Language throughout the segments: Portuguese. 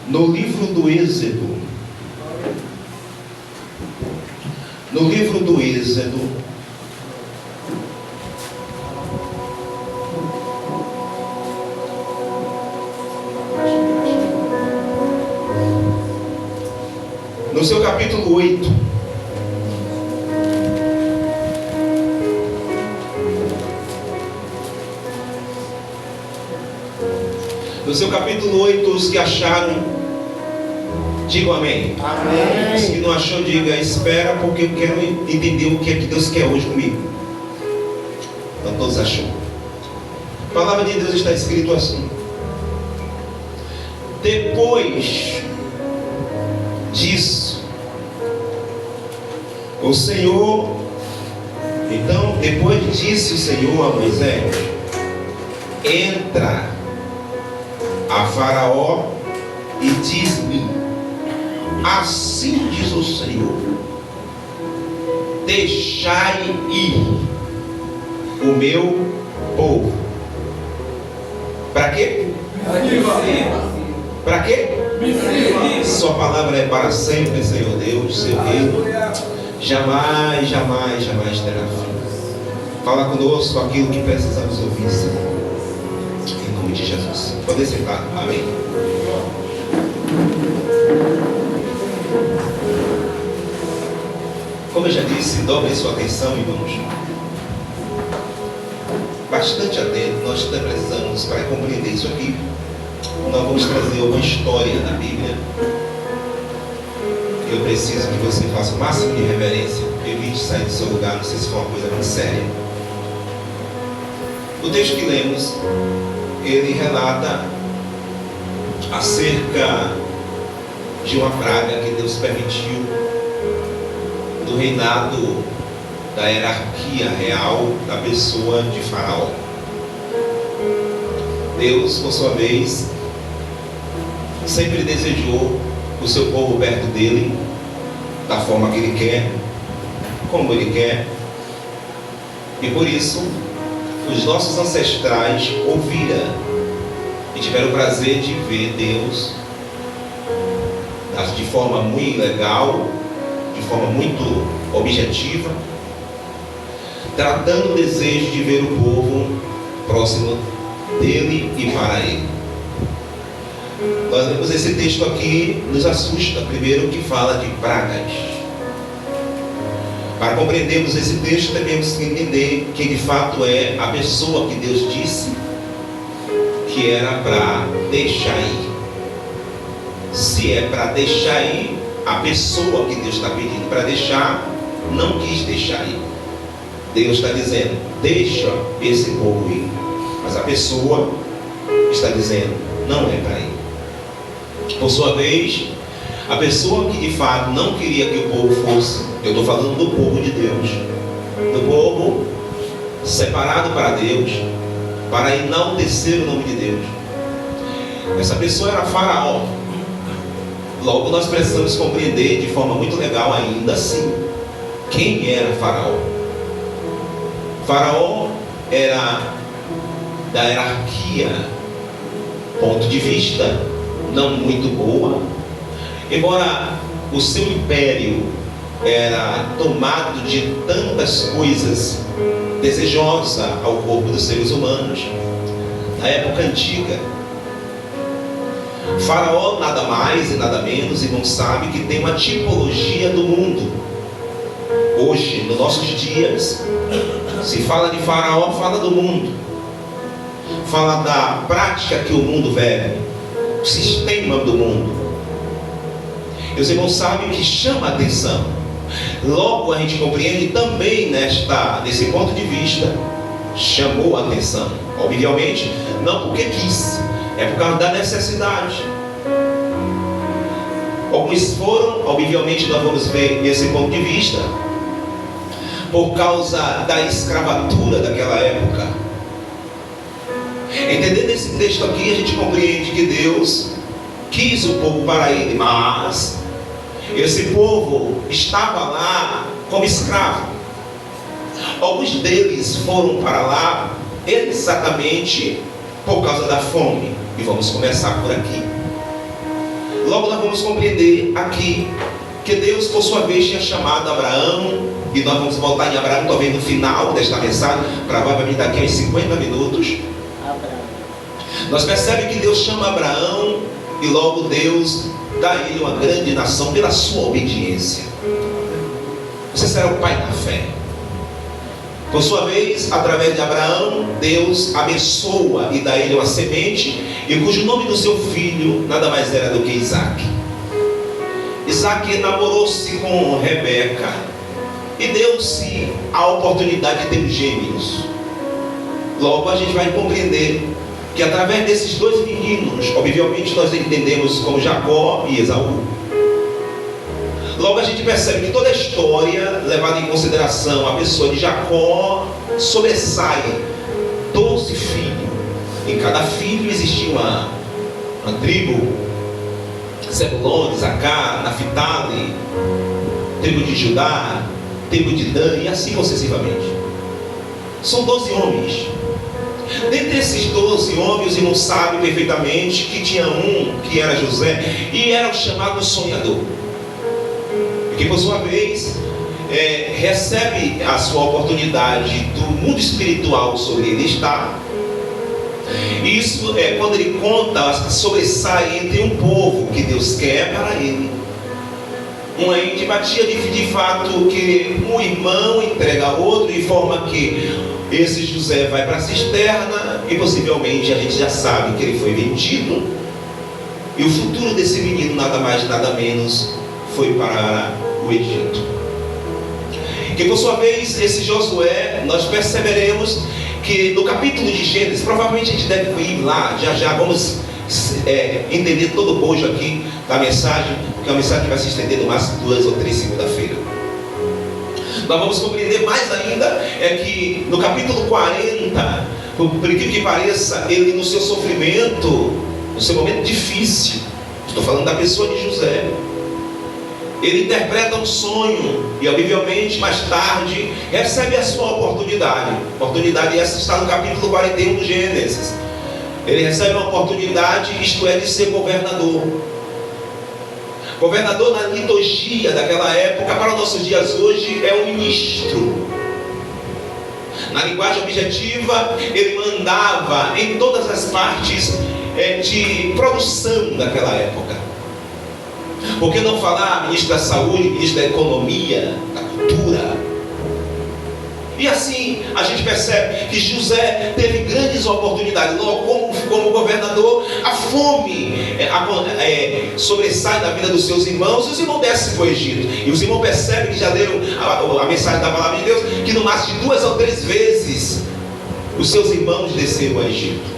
no livro do Êxodo. No livro do Êxodo, no seu capítulo 8, no seu capítulo 8, os que acharam, digam amém. Amém. Os que não achou, diga, espera, porque eu quero entender o que é que Deus quer hoje comigo. Então todos achou. A palavra de Deus está escrito assim: depois disso, o Senhor, então depois disse o Senhor a Moisés: entra a Faraó e diz-me, assim diz o Senhor, deixai ir o meu povo. Para quê? Para quê? Sua palavra é para sempre, Senhor Deus, seu reino jamais, jamais, jamais terá fim. Fala conosco aquilo que precisamos ouvir, Senhor, em nome de Jesus. Pode sentar, amém. Como eu já disse, dobre sua atenção, irmãos. Bastante atento, nós precisamos, para compreender isso aqui, nós vamos trazer uma história da Bíblia. Eu preciso que você faça o máximo de reverência, evite sair do seu lugar, não sei se for uma coisa muito séria. O texto que lemos, ele relata acerca de uma praga que Deus permitiu do reinado da hierarquia real da pessoa de Faraó. Deus, por sua vez, sempre desejou o seu povo perto dele, da forma que ele quer, como ele quer, e por isso os nossos ancestrais ouviram e tiveram o prazer de ver Deus de forma muito legal, de forma muito objetiva, tratando o desejo de ver o povo próximo dele e para ele. Nós vemos esse texto aqui, nos assusta, primeiro que fala de pragas. Para compreendermos esse texto, temos que entender quem de fato é a pessoa que Deus disse que era para deixar ir. Se é para deixar ir, a pessoa que Deus está pedindo para deixar, não quis deixar ir. Deus está dizendo, deixa esse povo ir. Mas a pessoa está dizendo, não é para ir. Por sua vez, a pessoa que de fato não queria que o povo fosse, eu estou falando do povo de Deus, do povo separado para Deus, para enaltecer o nome de Deus. Essa pessoa era Faraó. Logo nós precisamos compreender de forma muito legal ainda assim, quem era Faraó. Faraó era da hierarquia, ponto de vista não muito boa, embora o seu império era tomado de tantas coisas desejosas ao corpo dos seres humanos. Na época antiga, Faraó nada mais e nada menos, e não sabe que tem uma tipologia do mundo. Hoje, nos nossos dias, se fala de Faraó, fala do mundo, fala da prática que o mundo vive, o sistema do mundo. E os irmãos sabem que chama a atenção. Logo a gente compreende também nesse ponto de vista, chamou a atenção. Obviamente, não porque quis, é por causa da necessidade. Alguns foram, obviamente nós vamos ver esse ponto de vista, por causa da escravatura daquela época. Entendendo esse texto aqui, a gente compreende que Deus quis o povo para ele, mas esse povo estava lá como escravo. Alguns deles foram para lá exatamente por causa da fome. E vamos começar por aqui. Logo nós vamos compreender aqui que Deus, por sua vez, tinha chamado Abraão, e nós vamos voltar em Abraão, talvez no final desta mensagem, provavelmente daqui a uns 50 minutos. Nós percebemos que Deus chama Abraão, e logo Deus dá a ele uma grande nação pela sua obediência. Você será o pai da fé. Por sua vez, através de Abraão, Deus abençoa e dá a ele uma semente, e cujo nome do seu filho nada mais era do que Isaac. Isaac namorou-se com Rebeca e deu-se a oportunidade de ter gêmeos. Logo a gente vai compreender que através desses dois meninos, obviamente nós entendemos como Jacó e Esaú. Logo a gente percebe que toda a história, levada em consideração a pessoa de Jacó, sobressai 12 filhos. Em cada filho existia uma tribo: Zebulon, Isacar, Naphtali, tribo de Judá, tribo de Dan, e assim sucessivamente. São 12 homens. Dentre esses 12 homens, os irmãos sabem perfeitamente que tinha um que era José, e era o chamado sonhador, que por sua vez recebe a sua oportunidade do mundo espiritual sobre ele estar. Isso é quando ele conta, sobressai entre um povo que Deus quer para ele. Uma antipatia de fato que um irmão entrega a outro, de forma que esse José vai para a cisterna e possivelmente a gente já sabe que ele foi vendido. E o futuro desse menino, nada mais nada menos, foi para o Egito. Que por sua vez, esse Josué, nós perceberemos que no capítulo de Gênesis, provavelmente a gente deve ir lá, já vamos entender todo o bojo aqui da mensagem, porque é uma mensagem que vai se estender no máximo 2 ou 3 segunda-feira. Nós vamos compreender mais ainda, que no capítulo 40, por incrível que pareça, ele no seu sofrimento, no seu momento difícil, estou falando da pessoa de José, ele interpreta um sonho e, obviamente, mais tarde, recebe a sua oportunidade. Oportunidade essa está no capítulo 41 do Gênesis. Ele recebe uma oportunidade, isto é, de ser governador. Governador na liturgia daquela época, para os nossos dias hoje, é um ministro. Na linguagem objetiva, ele mandava em todas as partes de produção daquela época. Por que não falar ministro da saúde, ministro da economia, da cultura? E assim a gente percebe que José teve grandes oportunidades. Logo, como governador, a fome sobressai na vida dos seus irmãos, e os irmãos descem para o Egito. E os irmãos percebem que já leram a mensagem da palavra de Deus, que no máximo de 2 ou 3 vezes os seus irmãos desceram ao Egito.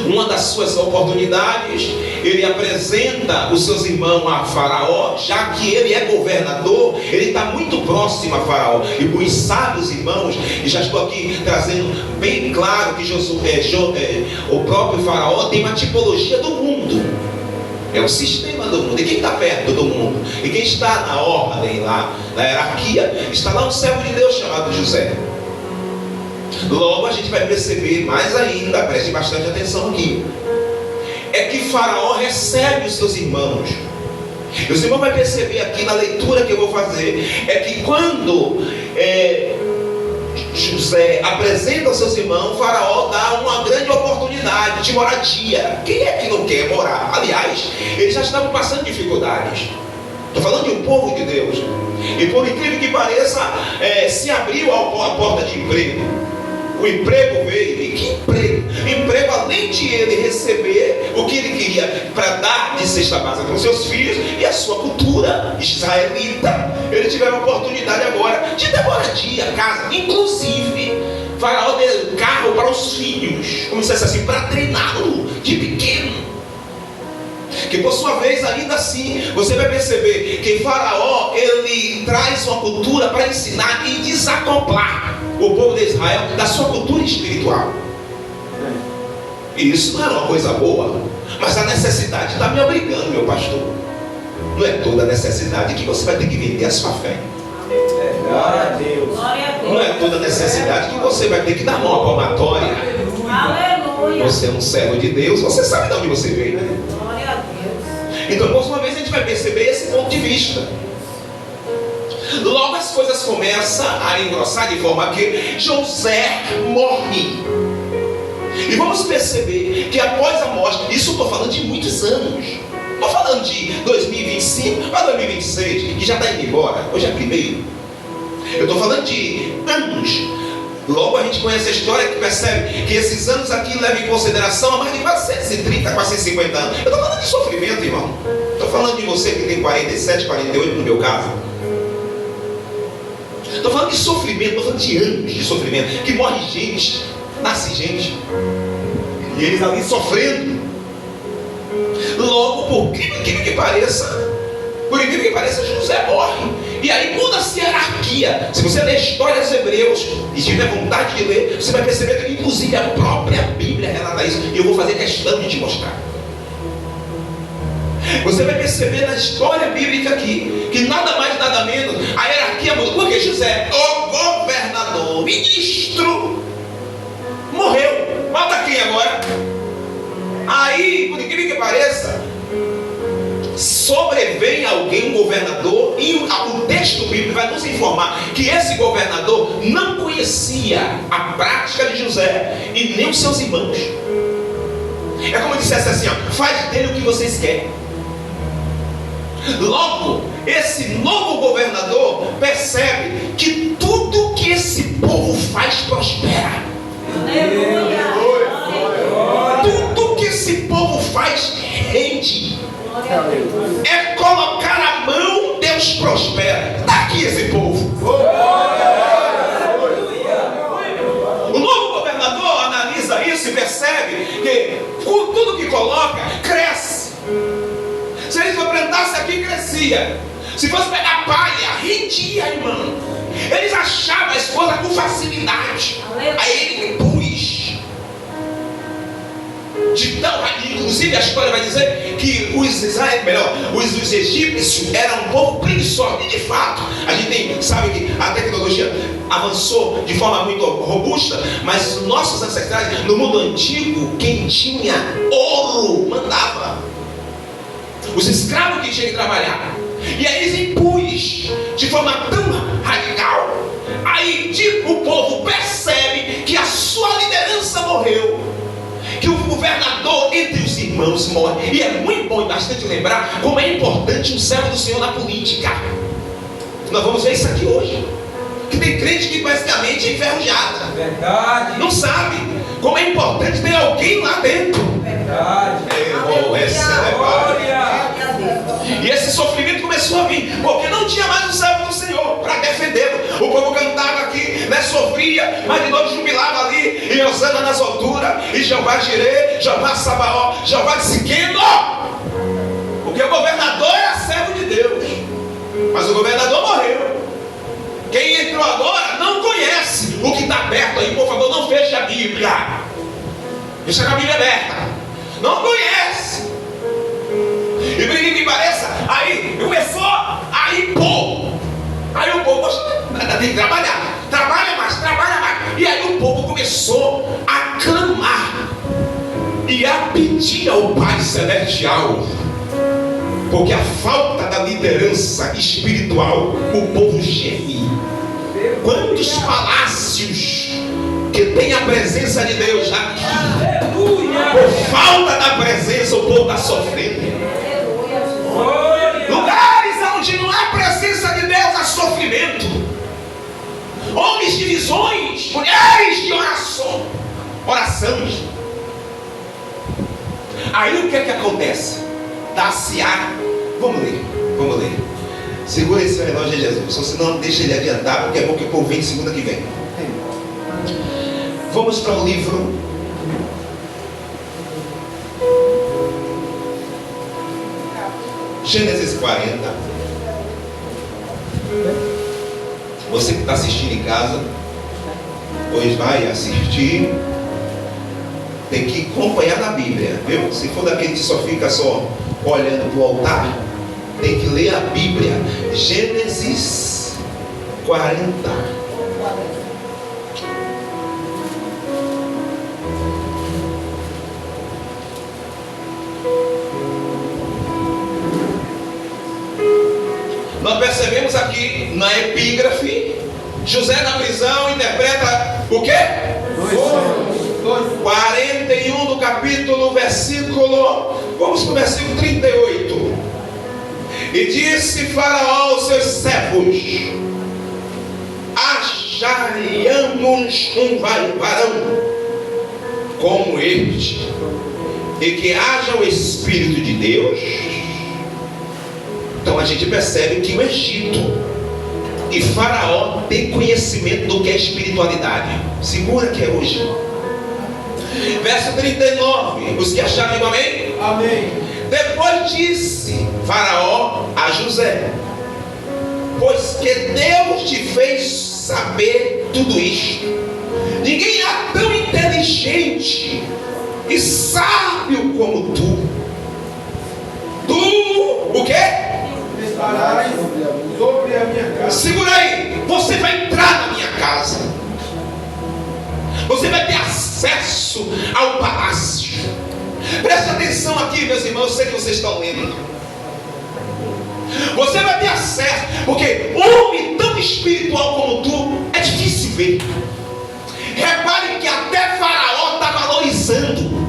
Uma das suas oportunidades, ele apresenta os seus irmãos a Faraó, já que ele é governador, ele está muito próximo a Faraó. E os sábios irmãos, e já estou aqui trazendo bem claro que o próprio Faraó tem uma tipologia do mundo, é o sistema do mundo. E quem está perto do mundo, e quem está na ordem lá, na hierarquia, está lá um servo de Deus chamado José. Logo a gente vai perceber mais ainda, preste bastante atenção aqui, é que Faraó recebe os seus irmãos. E os irmãos vão perceber aqui na leitura que eu vou fazer, é que quando José apresenta aos seus irmãos, Faraó dá uma grande oportunidade de moradia. Quem é que não quer morar? Aliás, eles já estavam passando dificuldades. Estou falando de um povo de Deus. E por incrível que pareça, se abriu a porta de emprego. O emprego veio. E que emprego? Emprego, além de ele receber o que ele queria para dar de cesta básica para os seus filhos e a sua cultura israelita, ele tiver a oportunidade agora de ter moradia, casa. Inclusive, Faraó deu carro para os filhos, como se fosse assim, para treiná-lo de pequeno. Que por sua vez, ainda assim, você vai perceber que Faraó, ele traz uma cultura para ensinar e desacoplar o povo de Israel da sua cultura espiritual. E isso não é uma coisa boa, mas a necessidade está me obrigando, meu pastor. Não é toda necessidade que você vai ter que vender a sua fé. Glória a Deus. Não é toda necessidade que você vai ter que dar mão à palmatória. Aleluia. Você é um servo de Deus, você sabe de onde você veio. Então, mais uma vez, a gente vai perceber esse ponto de vista. Logo as coisas começam a engrossar de forma que José morre. E vamos perceber que após a morte, isso eu estou falando de muitos anos. Estou falando de 2025 para 2026, que já está indo embora. Hoje é primeiro. Eu estou falando de anos. Logo a gente conhece a história que percebe que esses anos aqui levam em consideração a mais de 430, 450 anos. Eu estou falando de sofrimento, irmão. Estou falando de você que tem 47, 48 no meu caso. Estou falando de sofrimento, estou falando de anos de sofrimento. Que morre gente, nasce gente. E eles ali sofrendo. Logo, por incrível que pareça, José morre. E aí muda-se a hierarquia. Se você ler a história dos Hebreus e tiver vontade de ler, você vai perceber que inclusive a própria Bíblia relata isso. E eu vou fazer questão de te mostrar. Você vai perceber na história bíblica aqui que nada mais, nada menos, a hierarquia muda. Porque José, o governador, ministro, morreu. Falta quem agora? Aí, por incrível que pareça, sobrevém alguém, um governador, e o texto bíblico vai nos informar que esse governador não conhecia a prática de José e nem os seus irmãos. É como dissesse assim, ó, faz dele o que vocês querem. Logo, esse novo governador percebe que tudo que esse povo faz prospera. Tudo que esse povo faz rende. É colocar a mão, Deus prospera. Está aqui esse povo. O novo governador analisa isso e percebe que tudo que coloca cresce. Se ele plantasse aqui, crescia. Se fosse pegar palha, rendia, irmão. Eles achavam as coisas com facilidade. Aí ele impus. De tão, inclusive a história vai dizer que os egípcios eram um povo preguiçoso. E de fato, a gente sabe que a tecnologia avançou de forma muito robusta, mas os nossos ancestrais, no mundo antigo, quem tinha ouro mandava. Os escravos que tinham que trabalhar. E aí eles impus de forma tão radical. Aí o povo percebe que a sua liderança morreu, que o governador entre os irmãos morre. E é muito bom e bastante lembrar como é importante um servo do Senhor na política. Nós vamos ver isso aqui hoje. Que tem crente que basicamente é enferrujada. Verdade. Não sabe como é importante ter alguém lá dentro. Verdade. E esse sofrimento começou a vir, porque não tinha mais um servo do Senhor para defendê-lo. O povo cantava aqui, né, sofria, mas de novo jubilava ali, e Osana nas alturas, e Jeová Jireh, Jeová Sabaó, Jeová Siqueno. Porque o governador era servo de Deus, mas o governador morreu. Quem entrou agora não conhece o que está aberto aí. Por favor, não feche a Bíblia. Deixa a Bíblia aberta. Não conhece. E por que pareça, aí começou a impor. Aí o povo, tem que trabalhar. Trabalha mais. E aí o povo começou a clamar e a pedir ao Pai Celestial. Porque a falta da liderança espiritual, o povo geme. Quantos palácios que tem a presença de Deus aqui, por falta da presença o povo está sofrendo. Lugares onde não há presença de Deus, há sofrimento. Homens de visões, mulheres de orações. Aí o que é que acontece? Dá-se a... Vamos ler. Segura esse relógio de Jesus, senão deixa ele adiantar, porque é bom que o povo vem segunda que vem. Vamos para o livro Gênesis 40. Você que está assistindo em casa, pois vai assistir, tem que acompanhar na Bíblia, viu? Se for daquele que só fica olhando para o altar, tem que ler a Bíblia. Gênesis 40. nós percebemos aqui na epígrafe, José na prisão interpreta o quê? 41 do capítulo, versículo, vamos para o versículo 38. E disse Faraó aos seus servos: acharemos um varão como este, e que haja o Espírito de Deus. Então a gente percebe que o Egito e Faraó tem conhecimento do que é espiritualidade. Segura que é hoje. Verso 39, os que acharam, digam amém? Amém. Depois disse Faraó a José: pois que Deus te fez saber tudo isto, ninguém é tão inteligente e sábio como tu. Tu, o quê? Estarás sobre a minha casa. Segura aí, você vai entrar na minha casa, você vai ter acesso ao palácio. Presta atenção aqui, meus irmãos, eu sei que vocês estão lendo. Você vai ter acesso, porque homem tão espiritual como tu é difícil ver. Repare que até Faraó está valorizando.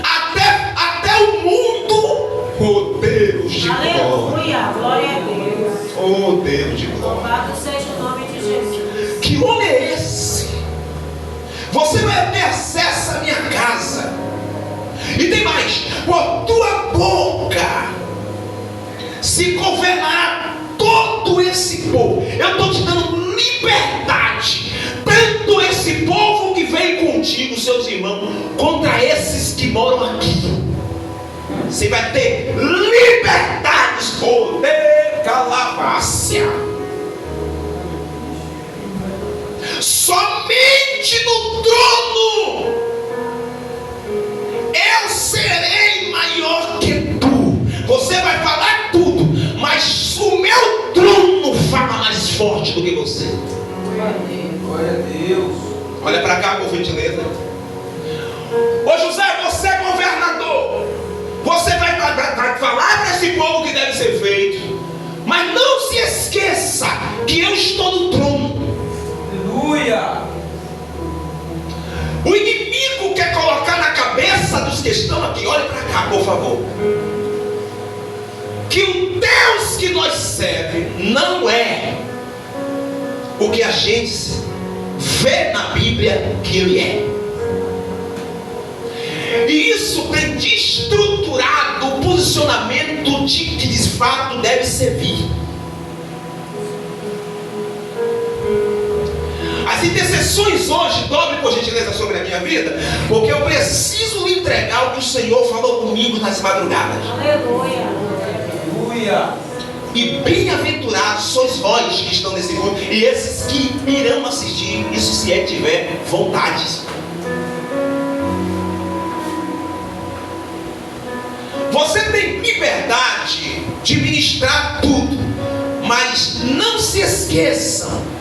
Até o mundo. Oh Deus de glória. Aleluia, glória a Deus. Oh Deus de glória. Louvado seja o nome de Jesus. Que homem é esse? Você vai ter acesso à minha casa. E tem mais: por tua boca se governará todo esse povo. Eu estou te dando liberdade, tanto esse povo que veio contigo, seus irmãos, contra esses que moram aqui. Você vai ter liberdade, poder, calabácia. Somente no trono eu serei maior que tu. Você vai falar tudo, mas o meu trono fala mais forte do que você. Glória a Deus. Olha para cá, por gentileza. Ô José, você é governador. Você vai falar para esse povo que deve ser feito, mas não se esqueça que eu estou no trono. Aleluia. O inimigo quer colocar na cabeça dos que estão aqui, olhe para cá, por favor, que o Deus que nós servemos não é o que a gente vê na Bíblia que Ele é. E isso tem destruturado o posicionamento de que de fato deve servir. As intercessões hoje, dobre por gentileza sobre a minha vida, porque eu preciso lhe entregar o que o Senhor falou comigo nas madrugadas. Aleluia. Aleluia. E bem-aventurados sois vós que estão nesse grupo, e esses que irão assistir, isso se é tiver vontade. Você tem liberdade de ministrar tudo, mas não se esqueçam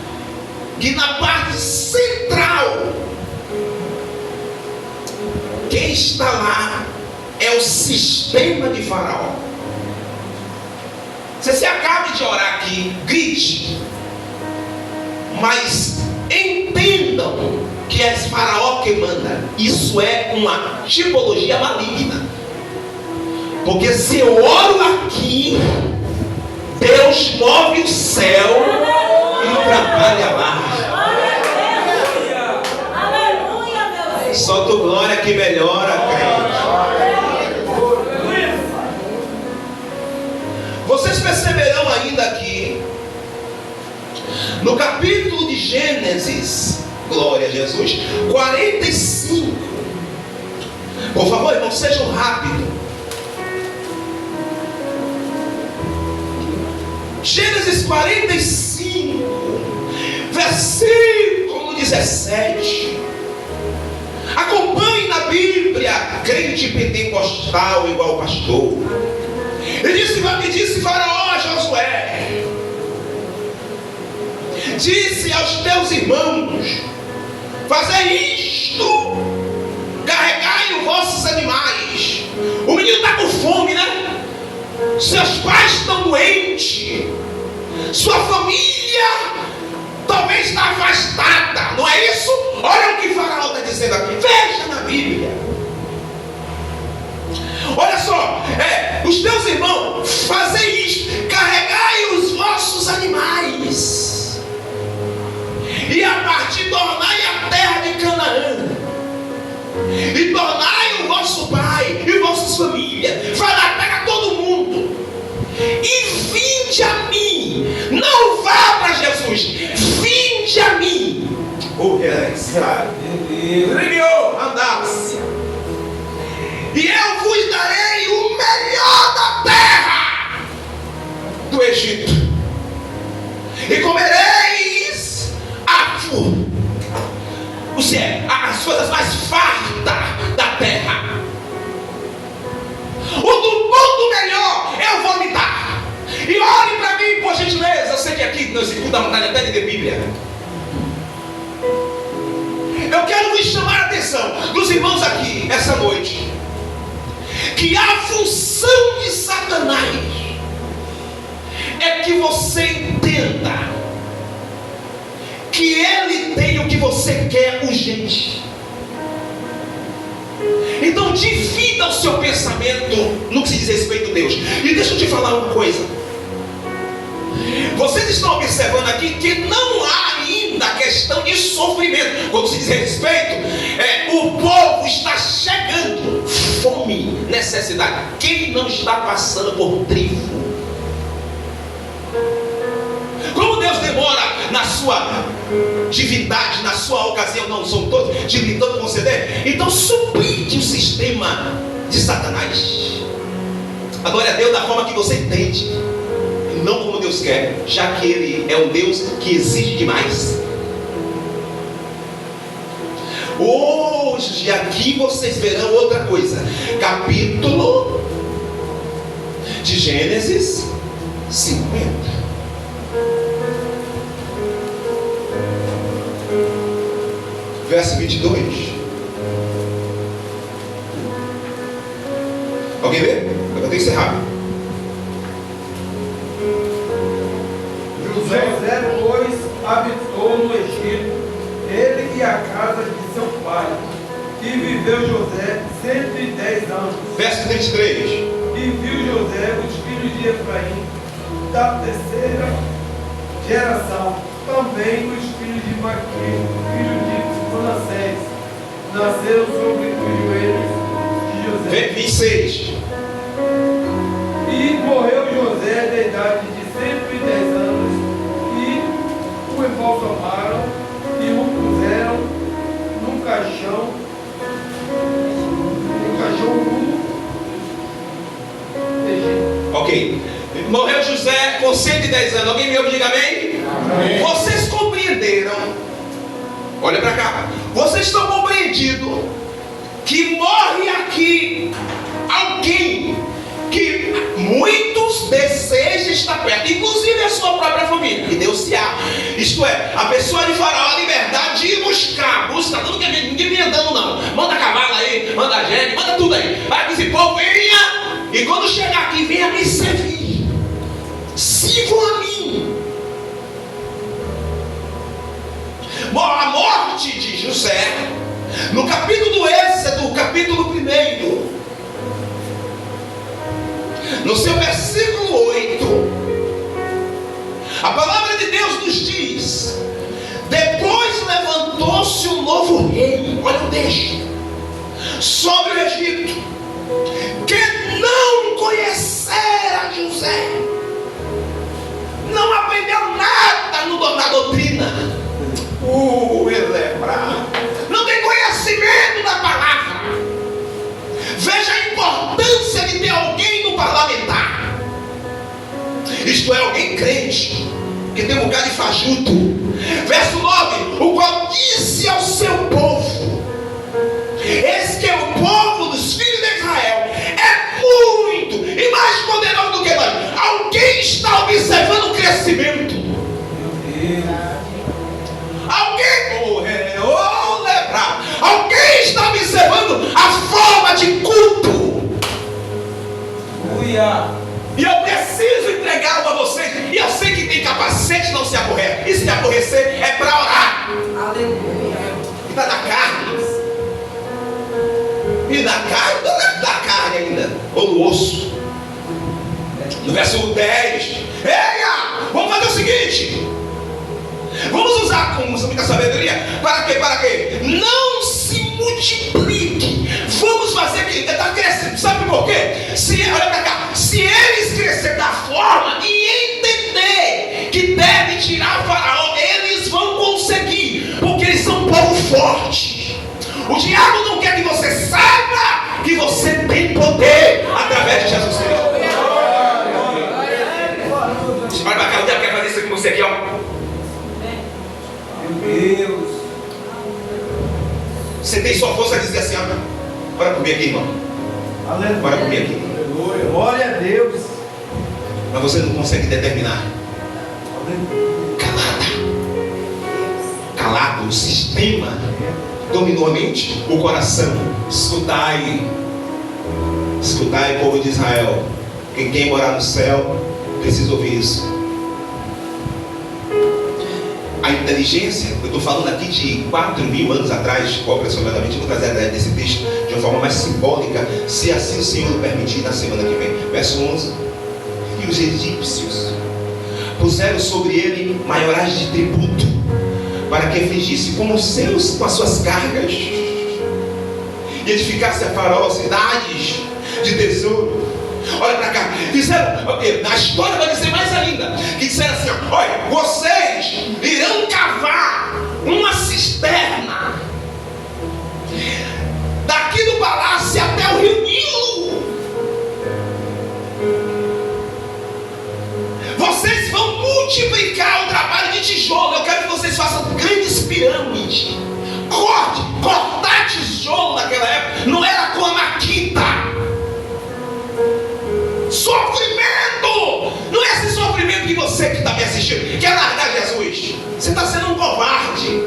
que na parte central, quem está lá é o sistema de Faraó. Você acaba de orar aqui, grite, mas entendam que é Faraó que manda. Isso é uma tipologia maligna. Porque se eu oro aqui, Deus move o céu e trabalha lá. Aleluia, meu Deus. Solta o glória que melhora, crente. Vocês perceberão ainda aqui, no capítulo de Gênesis, glória a Jesus, 45. Por favor, irmãos, sejam rápidos. Gênesis 45, versículo 17. Acompanhe na Bíblia, crente pentecostal igual pastor. E disse Faraó a Josué: disse aos teus irmãos: fazei isto, carregai os vossos animais. O menino está com fome, né? seus pais estão doentes, sua família talvez está afastada, não é isso? Olha o que Faraó está dizendo aqui, veja na Bíblia. Olha só, os teus irmãos, fazei isto, carregai os vossos animais, e a partir tornai a terra de Canaã, e tornai o vosso pai e vossas famílias, vai lá, pega todo mundo, e vinde a mim, não vá para Jesus, vinde a mim, e eu vos darei o melhor da terra do Egito, e comereis as coisas mais fartas da terra. O do mundo melhor eu vou me dar. E olhe para mim, por gentileza. Eu sei que aqui não se dá vontade até de ler Bíblia. Eu quero vos chamar a atenção dos irmãos aqui essa noite, que a função de Satanás é que você entenda que ele tem o que você quer urgente. Então divida o seu pensamento no que se diz respeito a Deus. E deixa eu te falar uma coisa. Vocês estão observando aqui que não há ainda questão de sofrimento. Quando se diz respeito, o povo está chegando. Fome, necessidade. Quem não está passando por trigo? Como Deus demora na sua divindade, na sua ocasião, não são todos, de lhe tanto conceder, então suplinte o sistema de Satanás. Adore a Deus da forma que você entende, e não como Deus quer, já que Ele é um Deus que exige demais. Hoje aqui vocês verão outra coisa. Capítulo de Gênesis 50. Verso 22. Alguém vê? Eu tenho que ser rápido. José, pois, habitou no Egito, ele e a casa de seu pai, e viveu José 110 anos. Verso 33. E viu José os filhos de Efraim, da terceira geração, também os filhos de Maquir, filhos de Manassés, nasceram sobre os joelhos de José. 26. E morreu José da idade de 110 anos, e o embalsamaram e o puseram num caixão no Egito. Ok. Morreu José com 110 anos. Alguém me ouve? Diga amém? Amém. Vocês compreenderam? Olha para cá. Vocês estão compreendidos que morre aqui alguém que muitos desejam estar perto, inclusive a sua própria família, que Deus se há. Isto é, a pessoa de Faraó a liberdade de ir busca, não quer ninguém me andando não. Manda cavalo aí, manda gente, manda tudo aí. Vai que esse povo venha, e quando chegar aqui, venha me servir. Sirvam a mim. A morte de José, no capítulo do Êxodo, capítulo 1, no seu versículo 8, a palavra de Deus nos diz: depois levantou-se um novo rei, olha o texto, sobre o Egito, que não conhecera José, não aprendeu nada na doutrina, não tem conhecimento da palavra. Veja a importância de ter alguém no parlamentar, isto é, alguém crente, que tem um lugar de fajuto. Verso 9: o qual disse ao seu povo: esse que é o povo dos filhos de Israel, é muito e mais poderoso do que nós. Alguém está observando o crescimento. Alguém está observando a forma de culto. E eu preciso entregar algo a vocês. E eu sei que tem capacete, não se aborrece. E se aborrecer é para orar. Aleluia. Está na carne. E na carne, não é da carne ainda, ou no osso. No versículo 10. Eia, vamos fazer o seguinte. Vamos usar com muita sabedoria. Para quê? Para quê? Não se multiplique. Vamos fazer que está crescendo. Sabe por quê? Olha para cá. Se eles crescerem da forma e entender que deve tirar o faraó, eles vão conseguir. Porque eles são um povo forte. O diabo não quer que você saiba que você tem poder através de Jesus Cristo. Olha para cá, o diabo quer fazer isso com você aqui, ó. Meu Deus. Você tem sua força a dizer assim, ó. Bora comer aqui, irmão. Aleluia. Bora comer aqui. Aleluia. Glória a Deus. Mas você não consegue determinar. Calado, o sistema dominou a mente, o coração. Escutai, povo de Israel. Quem morar no céu precisa ouvir isso. A inteligência, eu estou falando aqui de 4.000 anos atrás, aproximadamente. Vou trazer a ideia desse texto de uma forma mais simbólica, se assim o Senhor permitir, na semana que vem. Verso 11. E os egípcios puseram sobre ele maiorais de tributo, para que afligisse com as suas cargas, e edificasse a Faraó cidades de tesouro. Olha para cá, disseram, na história vai dizer mais ainda, que disseram assim, olha, vocês irão cavar uma cisterna daqui do palácio até o rio Nilo. Vocês vão multiplicar o trabalho de tijolo. Eu quero que vocês façam grandes pirâmides. Cortar tijolo naquela época não era com a maquita. Sofrimento! Não é esse sofrimento que você que está me assistindo quer largar Jesus. Você está sendo um covarde.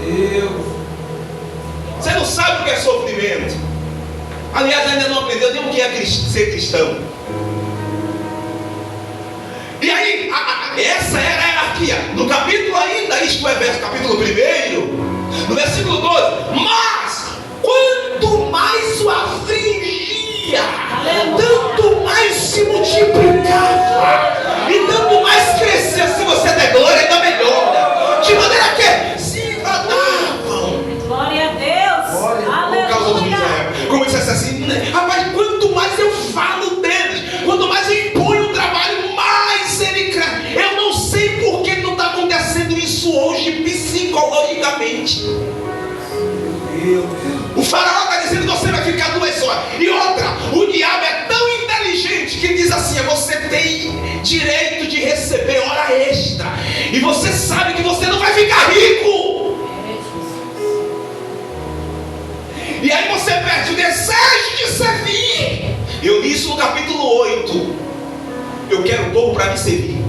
Deus. Você não sabe o que é sofrimento. Aliás, ainda não aprendeu nem o que é ser cristão. E aí, essa era a hierarquia. No capítulo ainda, isto é, capítulo 1, no versículo 12. Mas, quanto mais o afligia, tanto mais se multiplicava, e tanto mais crescia. Se você der glória, ainda melhor. De maneira que se agradavam. Glória a Deus. Por causa do Israel. Como dissesse assim, rapaz, quanto mais eu falo deles, quanto mais eu imponho o trabalho, mais ele cresce. Eu não sei por que não está acontecendo isso hoje psicologicamente. O faraó está dizendo que você vai ficar 2 horas. E outra, o diabo é tão inteligente que diz assim, você tem direito de receber hora extra. E você sabe que você não vai ficar rico. E aí você perde o desejo de servir. Eu li isso no capítulo 8. Eu quero o povo para me servir.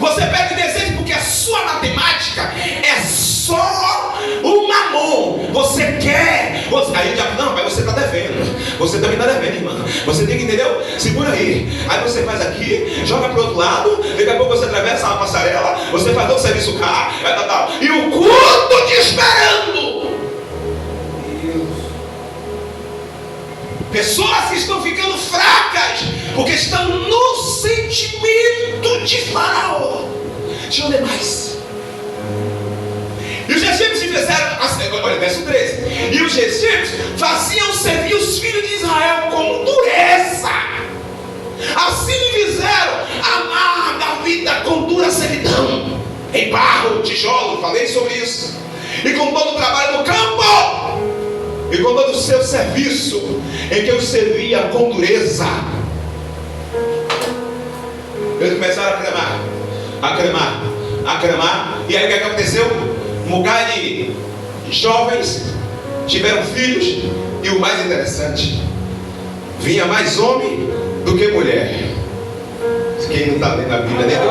Você perde o desejo porque a sua matemática é só o mamon. Você quer. Aí o diabo, não, mas você está devendo. Você também está devendo, irmão. Você tem que, entendeu? Segura aí. Aí você faz aqui, joga para o outro lado. Daqui a pouco você atravessa uma passarela. Você faz outro serviço cá. E o culto te esperando. Pessoas que estão ficando fracas porque estão no sentimento de Faraó. Deixa eu ler mais. E os egípcios fizeram, olha, verso 13. E os egípcios faziam servir os filhos de Israel com dureza. Assim lhe fizeram amarga vida com dura servidão, em barro, tijolo, falei sobre isso. E com todo o trabalho no campo, e com todo o seu serviço, em que eu servia com dureza. Eles começaram a cremar. E aí o que aconteceu? Um bocado de jovens tiveram filhos. E o mais interessante, vinha mais homem do que mulher. Quem não está lendo a Bíblia nem do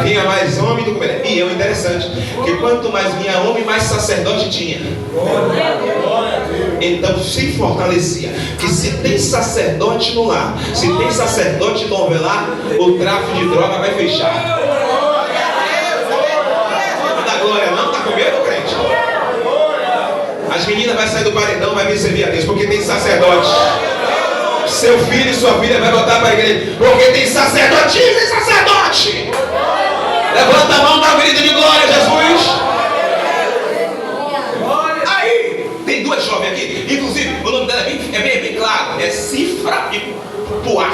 vinha mais homem do que mulher. E é o interessante, que quanto mais vinha homem, mais sacerdote tinha. Glória a Deus. Então se fortalecia. Que se tem sacerdote no lar, se tem sacerdote no velar, o tráfico de droga vai fechar. Da glória não, tá com medo, crente? As meninas vão sair do paredão, vai vir servir a Deus, porque tem sacerdote. Seu filho e sua filha vai voltar para a igreja, porque tem sacerdote, tem sacerdote. Levanta a mão, dá um grito de glória, Jesus. Aí, tem duas jovens aqui, inclusive, o nome dela é bem claro, é Cifra e Puar.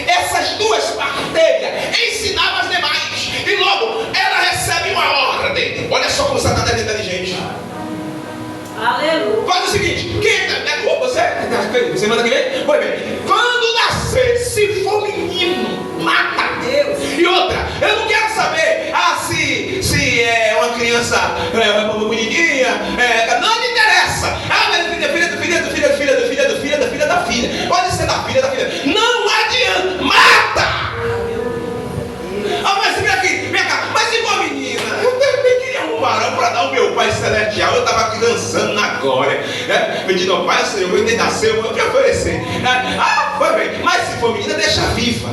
Essas duas parteiras ensinavam as demais, e logo ela recebe uma ordem. Olha só como Satanás é inteligente. Aleluia. Faz o seguinte, você manda aqui ver? Pois bem, quando nascer, se for menino, mata Deus. E outra, eu não quero saber se é uma criança bonitinha, não me interessa. Mas filha da filha. Pode ser da filha. Não adianta, mata. Mas vem cá, mas se for menina, eu também queria um varão para dar ao meu Pai Celestial. Eu estava aqui dançando na glória, pedindo ao Pai, Senhor, ele nasceu, eu te oferecer. Foi bem, mas se for menina, deixa viva.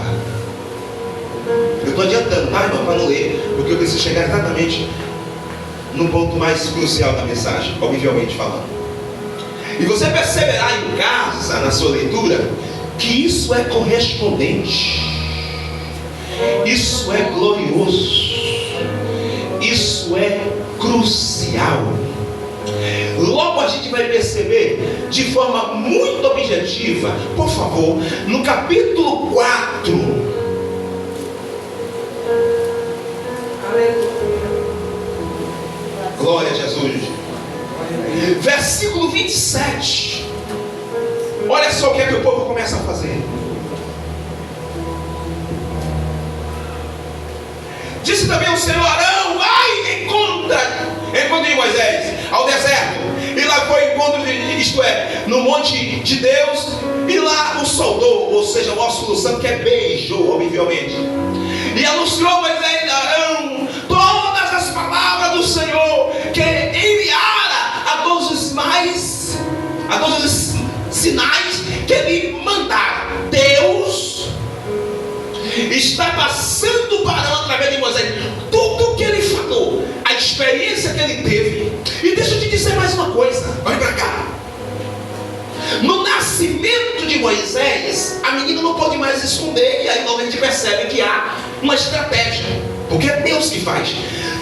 Eu estou adiantando, tá, irmão, para não ler, porque eu preciso chegar exatamente no ponto mais crucial da mensagem, obviamente falando. E você perceberá em casa, na sua leitura, que isso é correspondente. Isso é glorioso. Isso é crucial. Logo a gente vai perceber de forma muito objetiva, por favor, no capítulo 4. Glória a Jesus. Versículo 27. Olha só o que é que o povo começa a fazer. Disse também o Senhor: Arão, vai encontre Moisés ao deserto. E lá foi encontro, isto é, no monte de Deus. E lá o saudou, ou seja, o ósculo santo, que é beijou, obviamente. E anunciou a Moisés e Arão todas as palavras do Senhor, que enviara a todos os sinais que ele mandara. Deus está passando para Arão através de Moisés tudo o que ele falou, a experiência que ele teve. E deixa eu te dizer mais uma coisa, olha para cá. No nascimento de Moisés, a menina não pode mais esconder. E aí logo a gente percebe que há uma estratégia, porque é Deus que faz.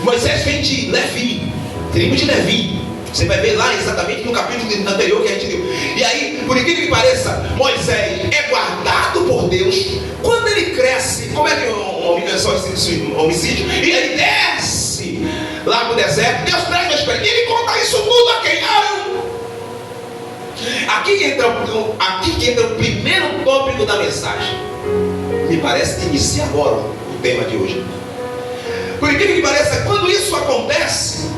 Moisés vem de Levi, tribo de Levi. Você vai ver lá exatamente no capítulo anterior que a gente viu. E aí, por incrível que pareça, Moisés é guardado por Deus. Quando ele cresce, como é que um homicídio? E ele desce lá no deserto. Deus traz uma experiência. E ele conta isso tudo a quem? Arão. Aqui que entra o primeiro tópico da mensagem. Me parece que inicia agora o tema de hoje. Por incrível que pareça, quando isso acontece,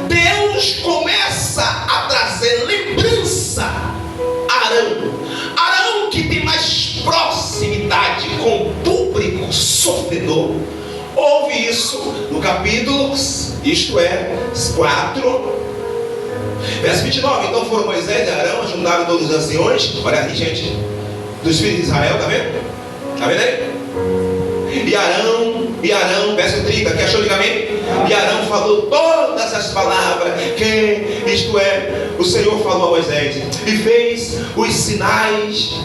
Deus começa a trazer lembrança a Arão. Arão, que tem mais proximidade com o público sofredor, ouve isso no capítulo, isto é, 4, verso 29. Então foram Moisés e Arão, juntaram todos os anciões, olha aí, gente, dos filhos de Israel, tá vendo? Tá vendo aí? E Arão, verso 30, que achou, diga amém? E Arão falou todas as palavras que, isto é, o Senhor falou a Moisés, e fez os sinais.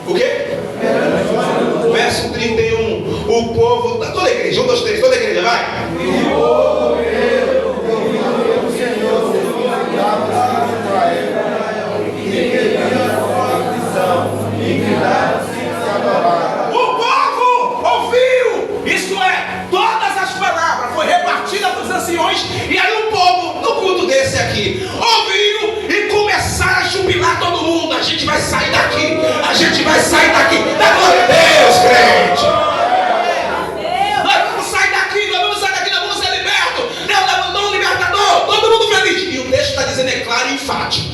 O quê? Verso 31. O povo, toda a igreja, 1, 2, 3, toda a igreja, vai. E aí o povo, no culto desse aqui, ouviu e começaram a jubilar todo mundo. A gente vai sair daqui, a gente vai sair daqui. Da glória a Deus, crente. Nós vamos sair daqui, nós vamos ser libertos. Deus levantou um libertador, todo mundo feliz. E o texto está dizendo, é claro e enfático: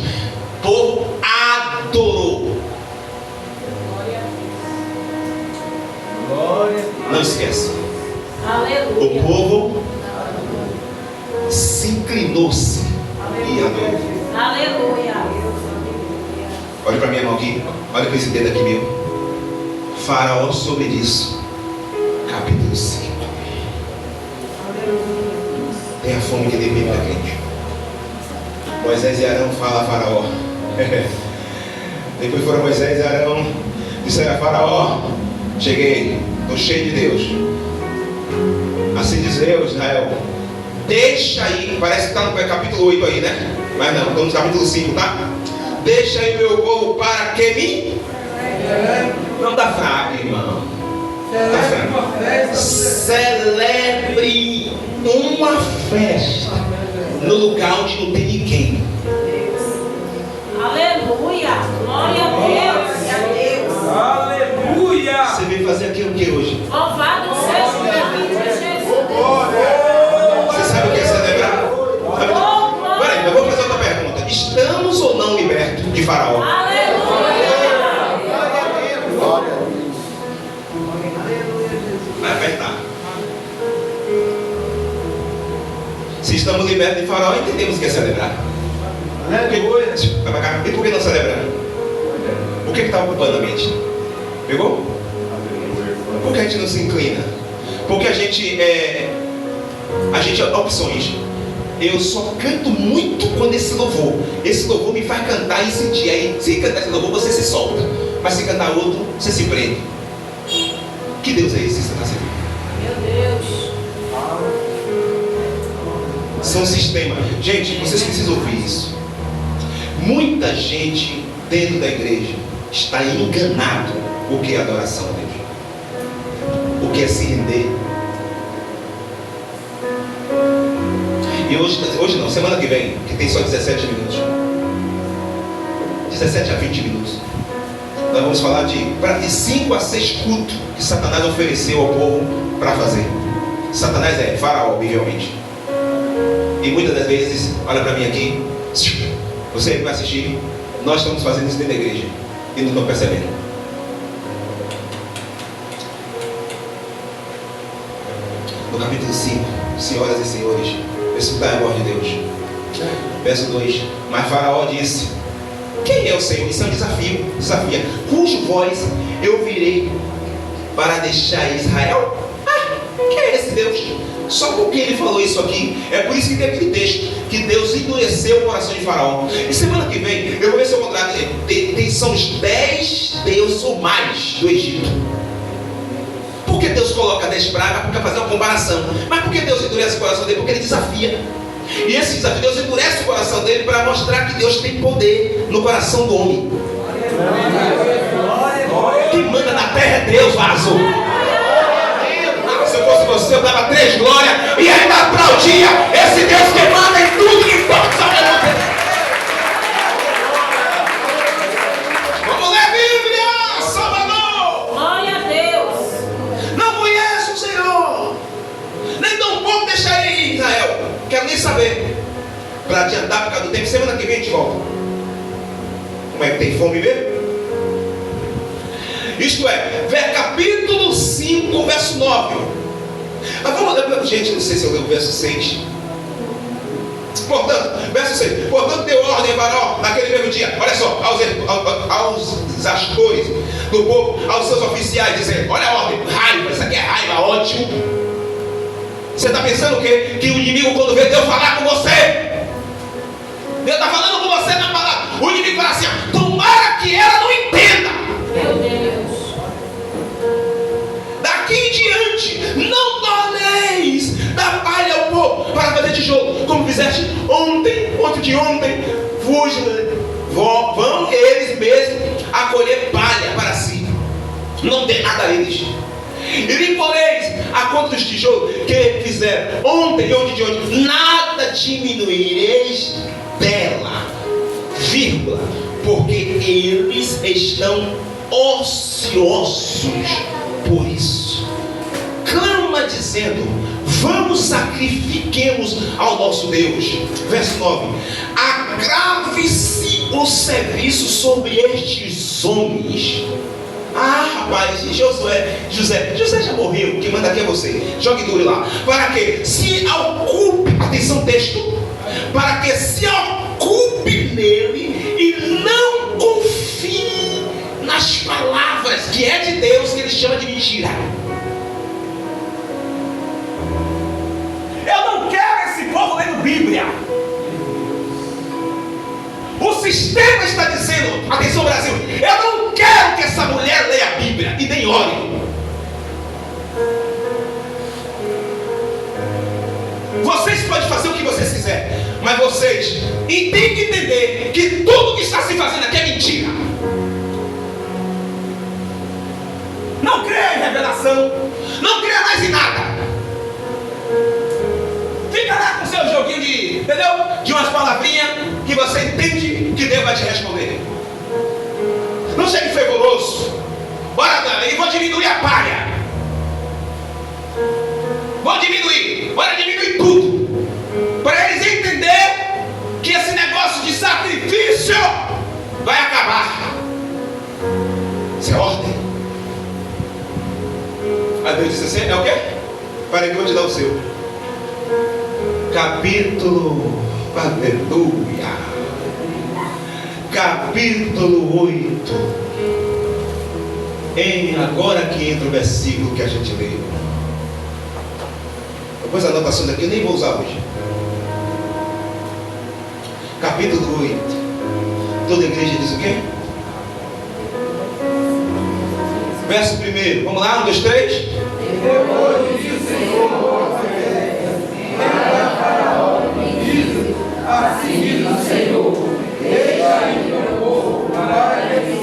o povo adorou. Não esquece. Aleluia. O povo se inclinou-se e adorou. Aleluia. Olha para minha mão aqui. Olha para esse dedo aqui meu. Faraó sobre isso. Capítulo 5. Tem a fome que deve da crente. Moisés e Arão falam a Faraó. Depois foram Moisés e Arão. Disseram a Faraó: cheguei, estou cheio de Deus. Assim diz eu, Israel: deixa aí. Parece que está no capítulo 8 aí, né? Mas não, estamos no capítulo 5, tá? Deixa aí o meu povo para que me... Não dá fraco, irmão. Celebre uma festa no lugar onde não tem ninguém. Aleluia. Glória a Deus. Aleluia. Você veio fazer aqui o que hoje? Louvado seja o nome de Jesus. Você sabe o que é celebrar? Peraí, eu vou fazer outra pergunta. Estamos ou não libertos de Faraó? Aleluia. Vai apertar. Se estamos libertos de Faraó, entendemos o que é celebrar. Aleluia. E por que não celebrar? O que está ocupando a mente? Pegou? Por que a gente não se inclina? Porque a gente é opções. Eu só canto muito quando esse louvor me faz cantar e sentir. Aí, se cantar esse louvor, você se solta. Mas se cantar outro, você se prende. Que Deus é esse que você está servindo? Meu Deus. São sistemas. Gente, vocês precisam ouvir isso. Muita gente dentro da igreja está enganado o que é adoração a Deus. O que é se render. E hoje não, semana que vem, que tem só 17 minutos. 17 a 20 minutos. Nós vamos falar de 5 a 6 cultos que Satanás ofereceu ao povo para fazer. Satanás é Faraó, obviamente. E muitas das vezes, olha para mim aqui, você que vai assistir, nós estamos fazendo isso dentro da igreja e não estamos percebendo. No capítulo 5, senhoras e senhores, escutai a voz de Deus. Verso 2: mas Faraó disse: quem é o Senhor? Isso é um desafio. Desafia. Cujo voz eu virei para deixar Israel? Quem é esse Deus? Só porque ele falou isso aqui. É por isso que tem aquele texto que Deus endureceu o coração de Faraó. E semana que vem eu vou ver se eu encontrar. São os 10 deuses ou mais do Egito. Por que Deus coloca 10 pragas? Porque fazer uma comparação. Mas por que Deus endurece o coração dele? Porque ele desafia. E esse desafio, Deus endurece o coração dele para mostrar que Deus tem poder no coração do homem. Quem manda na terra é Deus, vaso. Se eu fosse você, eu dava 3 glórias e ainda aplaudia esse Deus que manda em tudo que pode. Vamos ler a Bíblia, Salvador. Glória a Deus. Não conheço o Senhor, nem tão pouco deixarei em Israel. Quero nem saber. Para adiantar por causa do tempo, semana que vem a gente volta. Como é que tem fome mesmo? Isto é, capítulo 5, verso 9. Mas vamos ler para gente, não sei se eu leio o verso 6. Portanto, verso 6. Portanto, deu ordem Faraó naquele mesmo dia. Olha só, aos gestores do povo, aos seus oficiais, dizendo: olha a ordem, raiva, isso aqui é raiva, ótimo. Você está pensando o quê? Que o inimigo, quando vê Deus falar com você, Deus está falando com você na palavra. O inimigo fala assim: tomara que ela não entenda. Meu Deus. Daqui em diante, não torneis da palha ao povo para fazer tijolo, como fizeste ontem, de ontem. Vão eles mesmos a colher palha para si. Não tem nada a eles. E lhe poreis a conta dos tijolos que fizeram ontem e ontem de ontem. Nada diminuireis dela, vírgula, porque eles estão ociosos. Por isso clama dizendo: vamos, sacrifiquemos ao nosso Deus. Verso 9: agrave-se o serviço sobre estes homens. Rapaz, José já morreu. Quem manda aqui é você. Jogue duro lá. Para que se ocupe, atenção texto, para que se ocupe nele e não confie Atenção, Brasil, eu não quero que essa mulher leia a Bíblia e nem ore. Vocês podem fazer o que vocês quiserem, mas vocês têm que entender que tudo que está se fazendo aqui é mentira. Não creia em revelação, não creia mais em nada. Fica lá com seu joguinho de, entendeu? De umas palavrinhas que você entende que Deus vai te responder. Não seja fervoroso. Bora, e vou diminuir a palha. Vou diminuir. Bora diminuir tudo. Para eles entender que esse negócio de sacrifício vai acabar. Isso é ordem. Aí Deus disse assim, é o quê? Para que eu vou te dar o seu. Capítulo, aleluia. Capítulo 8. Agora que entra o versículo que a gente leu. Depois anotações aqui eu nem vou usar hoje. Capítulo 8. Toda igreja diz o quê? Verso 1. Vamos lá, 1, 2, 3. Depois disse o Senhor, assim diz o Senhor, deixa ir meu povo para ele.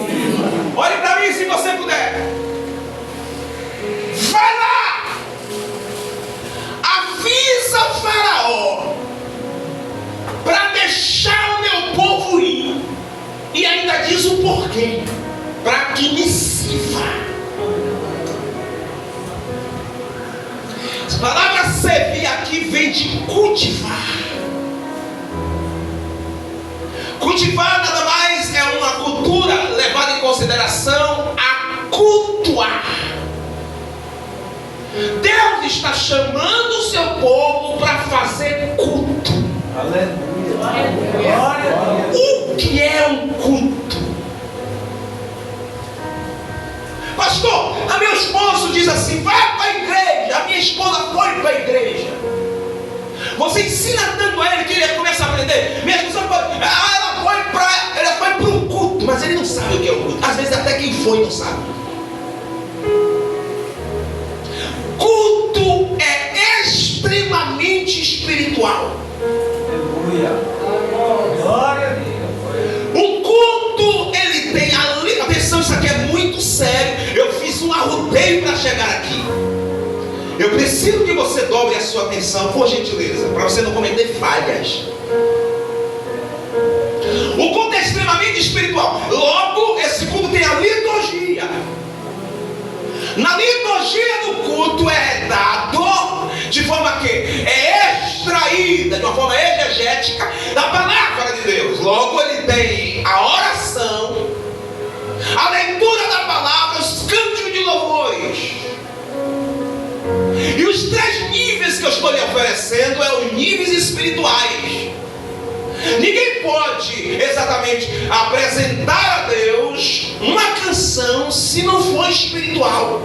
Olhe para mim se você puder. Vai lá. Avisa o Faraó para deixar o meu povo ir. E ainda diz o porquê. Para que me sirva. A palavra servir aqui vem de cultivar. Cultivar nada mais é uma cultura levada em consideração a cultuar. Deus está chamando o seu povo para fazer culto. Aleluia. O que é um culto? Pastor, a meu esposo diz assim, vai para a igreja. A minha esposa foi para a igreja. Você ensina tanto a ele que ele começa a aprender. Minha esposa ela foi para um culto, mas ele não sabe o que é um culto. Às vezes até quem foi não sabe. Culto é extremamente espiritual. Aleluia. Glória a Deus. O culto, ele tem ali. Atenção, isso aqui é muito sério. Eu fiz um arrodeio para chegar aqui. Eu preciso que você dobre a sua atenção, por gentileza, para você não cometer falhas. O culto é extremamente espiritual. Logo, esse culto tem a liturgia. Na liturgia do culto é dado de forma que é extraída de uma forma exegética da palavra de Deus. Logo, ele tem a oração, a leitura da palavra, os cânticos de louvores. E os 3 níveis que eu estou lhe oferecendo é os níveis espirituais. Ninguém pode exatamente apresentar a Deus uma canção se não for espiritual.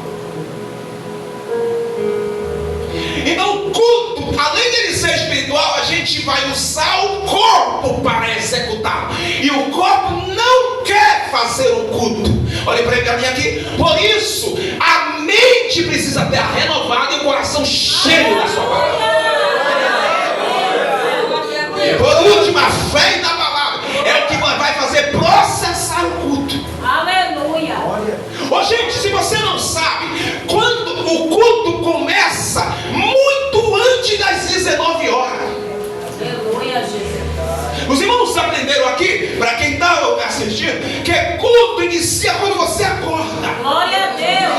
Então o culto, além de ele ser espiritual, a gente vai usar o corpo para executar. E o corpo não quer fazer o culto. Olha para mim aqui. Por isso, a mente precisa ter renovada e o coração cheio da sua palavra. Por último, a fé na palavra é o que vai fazer processar o culto. Aleluia. Ô gente, se você não sabe, quando o culto começa muito antes das 19 horas. Aleluia, Jesus. Os irmãos aprenderam aqui, para quem está assistindo, que culto inicia quando você acorda. Glória a Deus.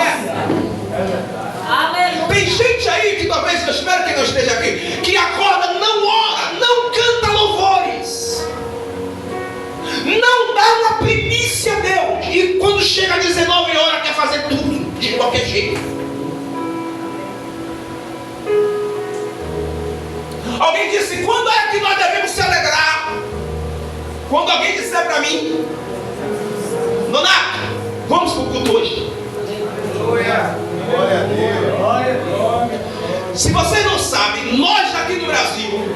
Aleluia. Tem gente aí que talvez, eu espero que não esteja aqui, que acorda, não ora, não canta louvores, não dá uma primícia a Deus, e quando chega a 19 horas quer fazer tudo de qualquer jeito. Alguém disse, quando é que nós devemos se alegrar? Quando alguém disser para mim, Nonato, vamos para o culto hoje. Glória a Deus. Glória a Deus. Se vocês não sabem, nós aqui do Brasil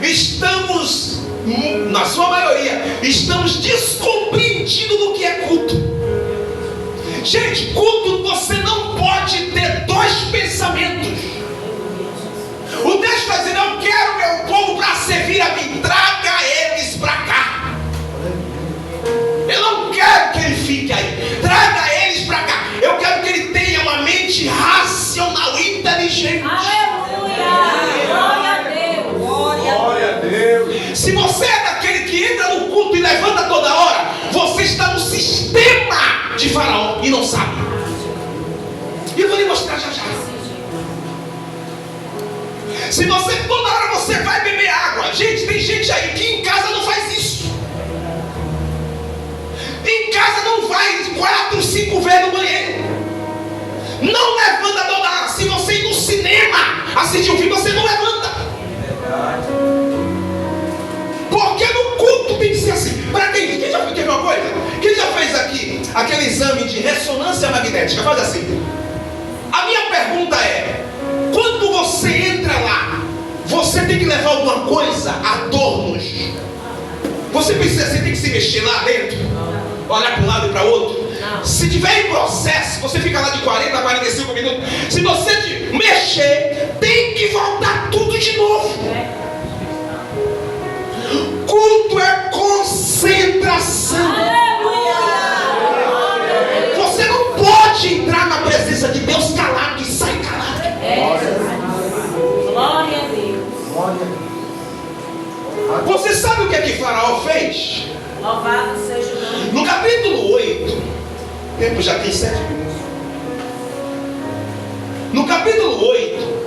estamos, na sua maioria, estamos descompreendidos sentido do que é culto. Gente, culto, você não pode ter dois pensamentos. O texto está dizendo: eu quero meu povo para servir a mim, traga eles para cá. Eu não quero que ele fique aí, traga eles para cá. Eu quero que ele tenha uma mente racional, inteligente. Aleluia! Glória a Deus! Glória a Deus. Se você é daquele que entra no culto e levanta toda hora, você está no sistema de Faraó e não sabe. E eu vou lhe mostrar já já. Se você toda hora você vai beber água, gente, tem gente aí que em casa não faz isso. Em casa não vai 4, 5 vezes no banheiro. Não levanta toda hora. Se você ir no cinema assistir um filme, você não levanta. Porque no culto tem que ser assim. Para quem já fez uma coisa? Quem já fez aqui aquele exame de ressonância magnética? Faz assim. A minha pergunta é: quando você entra lá, você tem que levar alguma coisa, adornos? Você precisa, você tem que se mexer lá dentro? Olhar para um lado e para o outro? Se tiver em processo, você fica lá de 40 a 45 minutos. Se você mexer, tem que voltar tudo de novo. Culto é concentração. Você não pode entrar na presença de Deus calado e sair calado. Glória a Deus. Você sabe o que é que Faraó fez? Louvado seja o nome. No capítulo 8, o tempo já tem 7 minutos. No capítulo 8,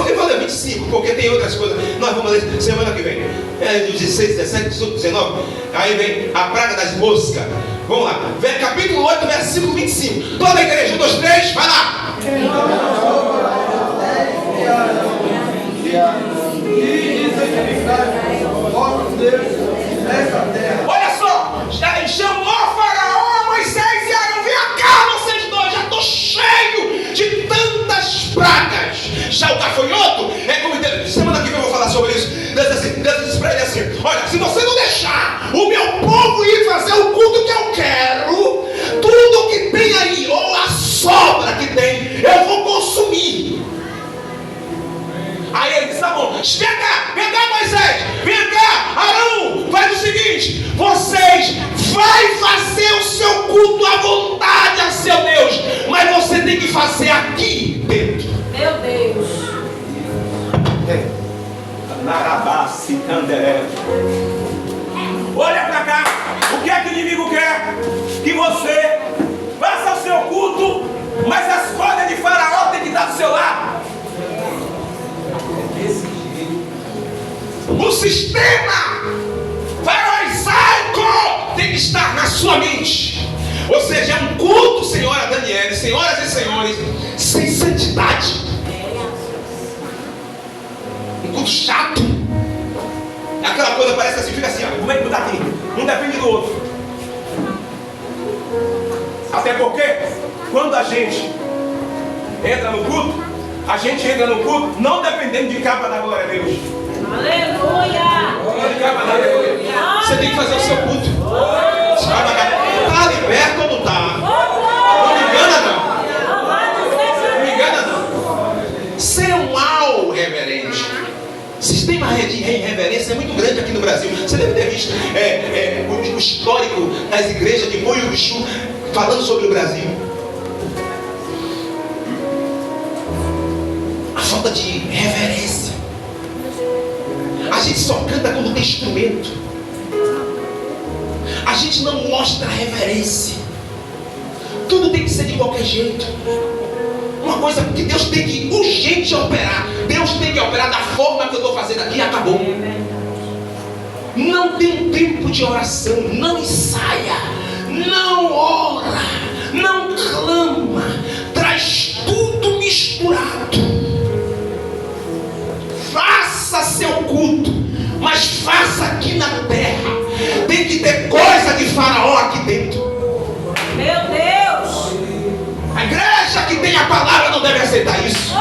eu vou ler 25, porque tem outras coisas. Nós vamos ler semana que vem. 16, 17, 18, 19. Aí vem a praga das moscas. Vamos lá. Capítulo 8, versículo 25. Toda a igreja, 1, 2, 3, vai lá. Olha só, chamou Faraó, Moisés e Arão: vem cá, vocês dois, já estou cheio de tantas pragas. Já o gafanhoto é como Deus. Semana que vem eu vou falar sobre isso. Deus disse para ele assim: olha, se você não deixar o meu povo ir fazer o culto que eu quero, tudo que tem aí, ou a sobra que tem, eu vou consumir. Aí ele disse: tá bom, vem cá Moisés, vem cá Arão, faz o seguinte: vocês vai fazer o seu culto à vontade a seu Deus, mas você tem que fazer aqui dentro. Meu Deus. Olha pra cá, o que é que o inimigo quer? Que você faça o seu culto, mas as cordas de Faraó tem que estar do seu lado. O sistema faraóico tem que estar na sua mente. Ou seja, é um culto, senhora Daniela, senhoras e senhores, sem santidade. Um culto chato. Aquela coisa parece assim, fica assim, ó, como é que mudar aqui? Um depende do outro. Até porque, quando a gente entra no culto, a gente entra no culto não dependendo de capa da glória a Deus. Aleluia! De capa da glória. Você tem que fazer o seu culto. Está liberto ou não está? Não me engana não. Não me engana não. Ser um mal reverente. Sistema de reverência é muito grande aqui no Brasil. Você deve ter visto o histórico das igrejas de Moio Bichu falando sobre o Brasil. A falta de reverência. A gente só canta quando tem instrumento. A gente não mostra reverência. Tudo tem que ser de qualquer jeito. Uma coisa que Deus tem que urgente operar. Deus tem que operar da forma que eu estou fazendo aqui e acabou. Não tem um tempo de oração. Não ensaia. Não ora. Não clama. Traz tudo misturado. Faça seu culto, mas faça aqui na terra. Tem que ter coisa de Faraó aqui dentro. Meu Deus! A igreja que tem a palavra não deve aceitar isso.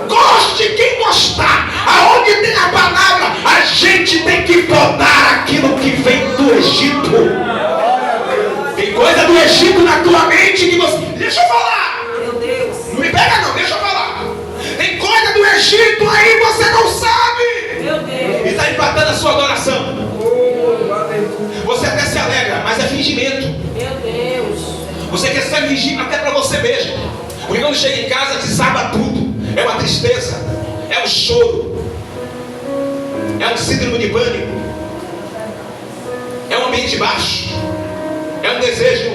Goste quem gostar. Aonde tem a palavra, a gente na tua mente que você... Deixa eu falar. Meu Deus. Não me pega não, deixa eu falar. Tem coisa do Egito aí você não sabe. Meu Deus. E está empatando a sua adoração. Você até se alegra, mas é fingimento. Meu Deus. Você quer ser fingido até para você mesmo. Porque quando chega em casa desaba tudo. É uma tristeza, é um choro, é um síndrome de pânico, é um ambiente baixo, é um desejo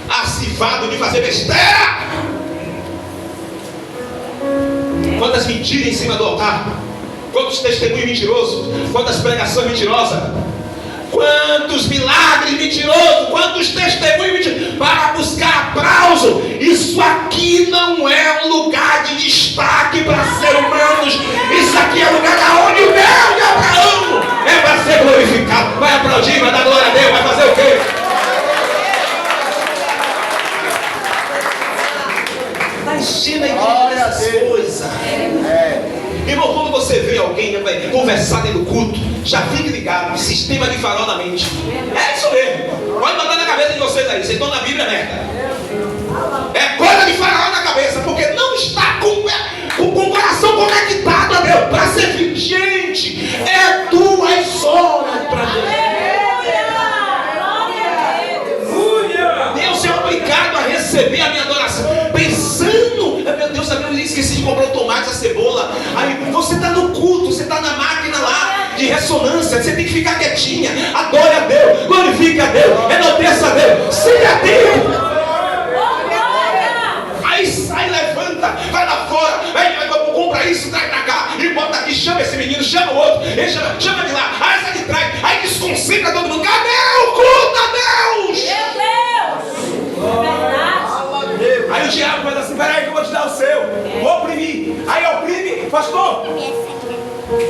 acifado de fazer besteira. Quantas mentiras em cima do altar, quantos testemunhos mentirosos, quantas pregações mentirosas, quantos milagres mentirosos, quantos testemunhos mentirosos, para buscar aplauso. Isso aqui não é um lugar de destaque para ser humanos. Isso aqui é lugar onde o Deus de Abraão é para ser glorificado. Vai aplaudir, vai dar glória a Deus, vai fazer o quê? Está enchendo a igreja dessas coisas. Irmão, quando você vê alguém conversar dentro do culto, já fique ligado, sistema de farol na mente. É isso mesmo. Pode botar na cabeça de vocês aí, vocês estão na Bíblia aberta. É coisa de farol na cabeça, porque não está com o coração conectado a Deus. Para ser filho, gente, é 2 horas para Deus. Deus é obrigado a receber a minha adoração. Pensando, meu Deus, eu esqueci de comprar o tomate, a cebola. Aí você está no culto, você está na máquina lá de ressonância, você tem que ficar quietinha. Adore a Deus, glorifique a Deus, enalteça a Deus, siga a Deus. Aí sai, levanta, vai lá fora, compra isso, traz pra cá, e bota aqui, chama esse menino, chama o outro, chama de lá, aí sai de trás, aí desconcentra todo mundo. Cadê o culto a Deus? Meu Deus. É verdade. Aí o diabo vai dizer assim: peraí que eu vou te dar o seu, vou oprimir. Aí oprime, pastor,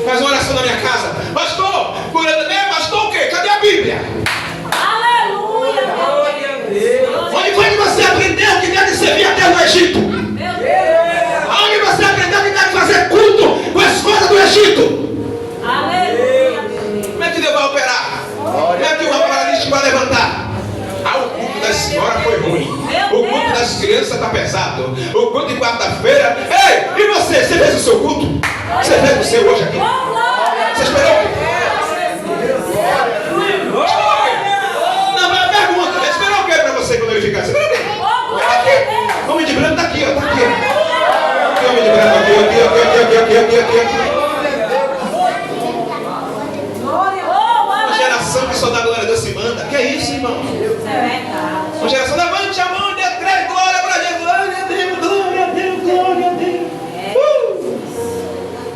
faz uma oração na minha casa. Pastor, pastor o quê? Cadê a Bíblia? Aleluia. Onde foi que você aprendeu que deve servir a Deus no Egito? Meu Deus. Onde você aprendeu que deve fazer culto com as coisas do Egito? Aleluia. Como é que Deus vai operar? Como é que o paralítico vai levantar? Ah, o culto da senhora foi ruim. O culto das crianças está pesado. O culto de quarta-feira. Ei, e você? Você fez o seu culto? Você fez o seu hoje aqui? Você esperou o quê? Não, mas pergunta, né? Esperou o quê para você glorificar? Você esperou o quê? Aqui. Homem de branco está aqui, ó. Está aqui. Aqui, homem de branco, aqui. Uma geração que só dá glória a Deus se manda. Que é isso, irmão? É verdade. Uma geração, levante a mão e dê 3 glória para Jesus. Glória a Deus, glória a Deus, glória a Deus.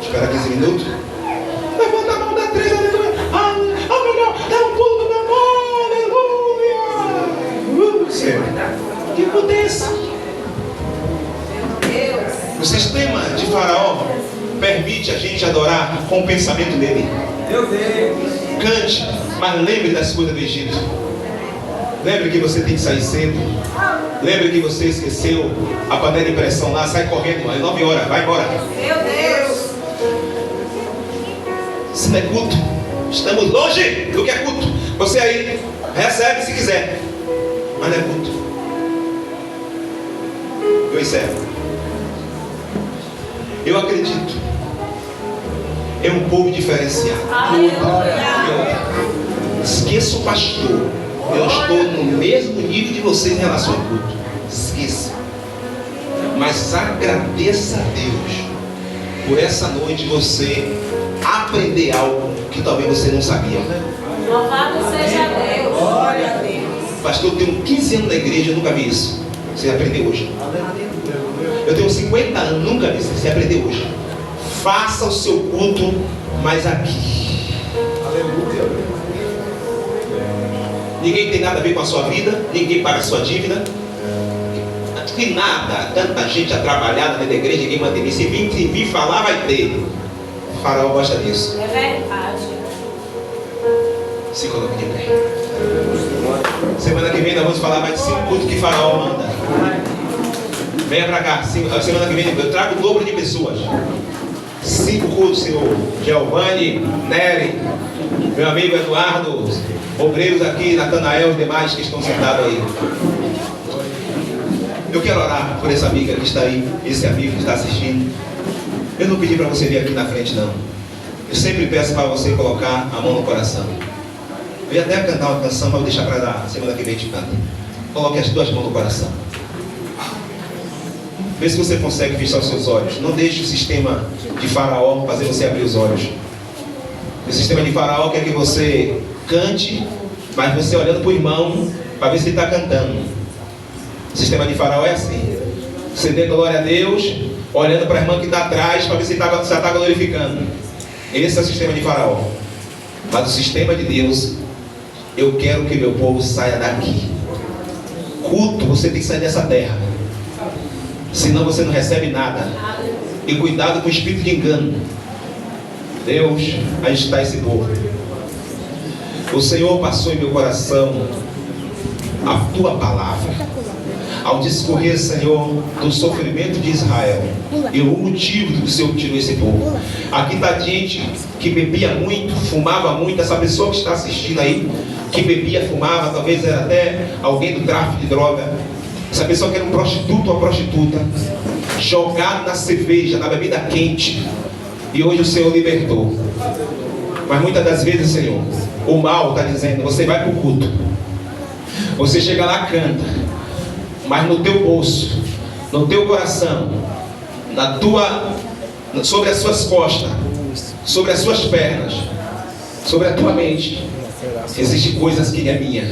Espera 15 minutos. Levanta a mão, dá 3, aleluia. Melhor, dá um pulo, meu amor, aleluia. Senhor, que acontece? O sistema de Faraó permite a gente adorar com o pensamento dele. Meu Deus. Cante, mas lembre das coisas do Egito. Lembre que você tem que sair cedo. Lembre que você esqueceu a panela de pressão lá. Sai correndo, às 9 horas, vai embora. Meu Deus. Isso não é culto. Estamos longe do que é culto. Você aí recebe se quiser, mas não é culto. Eu encerro. Eu acredito. É um povo diferenciado. Aleluia. Esqueça o pastor. Eu estou no mesmo nível de vocês em relação ao culto. Esqueça. Mas agradeça a Deus por essa noite você aprender algo que talvez você não sabia. Louvado seja Deus. Glória a Deus. Pastor, eu tenho 15 anos na igreja, eu nunca vi isso. Você aprendeu hoje. Eu tenho 50 anos, nunca vi isso. Você aprendeu hoje. Faça o seu culto, mas aqui. Aleluia. Ninguém tem nada a ver com a sua vida, ninguém paga a sua dívida. Que nada, tanta gente atrapalhada dentro da igreja, ninguém mantém. Se vir falar, vai ter. O Faraó gosta disso. É verdade. Se coloque de pé. Semana que vem nós vamos falar mais de 5 cultos que Faraó manda. Venha pra cá. Semana que vem eu trago o dobro de pessoas. 5 cultos, senhor. Giovanni, Nery, meu amigo Eduardo, obreiros aqui, Natanael, os demais que estão sentados aí. Eu quero orar por essa amiga que está aí, esse amigo que está assistindo. Eu não pedi para você vir aqui na frente, não. Eu sempre peço para você colocar a mão no coração. Eu ia até cantar uma canção, mas vou deixar para a semana que vem te canta. Coloque as duas mãos no coração. Vê se você consegue fechar os seus olhos. Não deixe o sistema de Faraó fazer você abrir os olhos. O sistema de Faraó quer que você cante, mas você olhando para o irmão para ver se ele está cantando. O sistema de Faraó é assim. Você dê glória a Deus, olhando para a irmã que está atrás para ver se está glorificando. Esse é o sistema de Faraó. Mas o sistema de Deus, eu quero que meu povo saia daqui. Culto, você tem que sair dessa terra. Senão você não recebe nada. E cuidado com o espírito de engano. Deus, agitar esse povo. O Senhor passou em meu coração a tua palavra. Ao discorrer, Senhor, do sofrimento de Israel e o motivo do que o Senhor tirou esse povo. Aqui está gente que bebia muito, fumava muito. Essa pessoa que está assistindo aí, que bebia, fumava, talvez era até alguém do tráfico de droga. Essa pessoa que era um prostituto ou uma prostituta, jogado na cerveja, na bebida quente. E hoje o Senhor libertou. Mas muitas das vezes, Senhor, o mal está dizendo: você vai para o culto, você chega lá, canta, mas no teu bolso, no teu coração, sobre as suas costas, sobre as suas pernas, sobre a tua mente, existem coisas que é minha.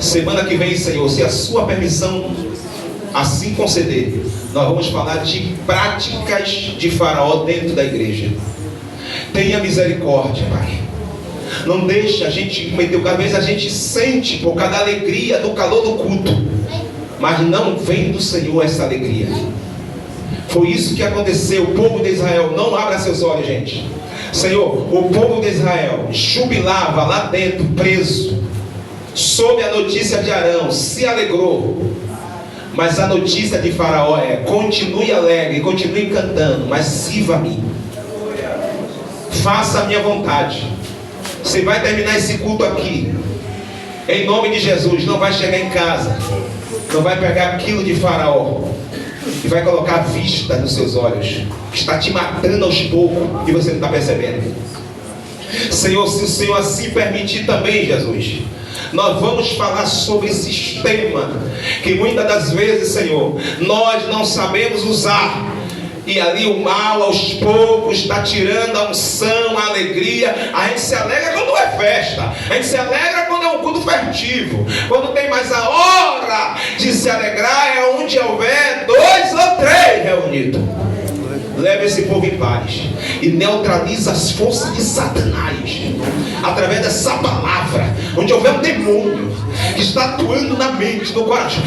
Semana que vem, Senhor, se a sua permissão assim conceder, nós vamos falar de práticas de Faraó dentro da igreja. Tenha misericórdia, Pai. Não deixe a gente cometer o que às vezes a gente sente por causa da alegria, do calor do culto, mas não vem do Senhor essa alegria. Foi isso que aconteceu. O povo de Israel, não abra seus olhos, gente. Senhor, o povo de Israel jubilava lá dentro, preso, soube a notícia de Arão, se alegrou. Mas a notícia de Faraó é: continue alegre, continue cantando, mas sirva a mim, faça a minha vontade. Você vai terminar esse culto aqui, em nome de Jesus. Não vai chegar em casa, não vai pegar aquilo de Faraó e vai colocar a vista nos seus olhos, que está te matando aos poucos e você não está percebendo. Senhor, se o Senhor assim permitir também, Jesus, nós vamos falar sobre sistema que muitas das vezes, Senhor, nós não sabemos usar. E ali o mal aos poucos está tirando a unção, a alegria. A gente se alegra quando é festa, a gente se alegra quando é um culto festivo, quando tem mais a hora de se alegrar é onde houver 2 ou 3 reunidos. Leva esse povo em paz e neutraliza as forças de Satanás através dessa palavra. Onde houver um demônio que está atuando na mente, no coração,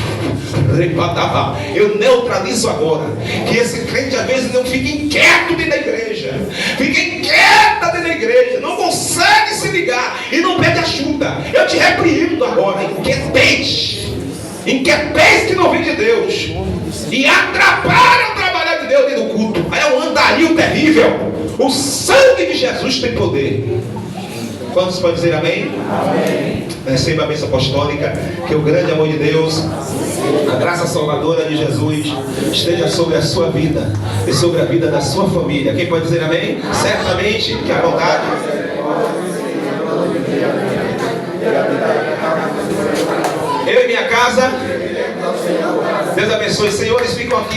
eu neutralizo agora. Que esse crente às vezes não fique inquieto dentro da igreja, fica inquieta dentro da igreja, não consegue se ligar e não pede ajuda. Eu te repreendo agora. Inquietez que não vem de Deus e atrapalha o trabalho de Deus dentro do culto. É um andarilho terrível. O sangue de Jesus tem poder. Quantos podem dizer amém? Amém. Receba a bênção apostólica. Que o grande amor de Deus, a graça salvadora de Jesus esteja sobre a sua vida e sobre a vida da sua família. Quem pode dizer amém? Certamente que a vontade. Eu e minha casa, Deus abençoe. Senhores, ficam aqui.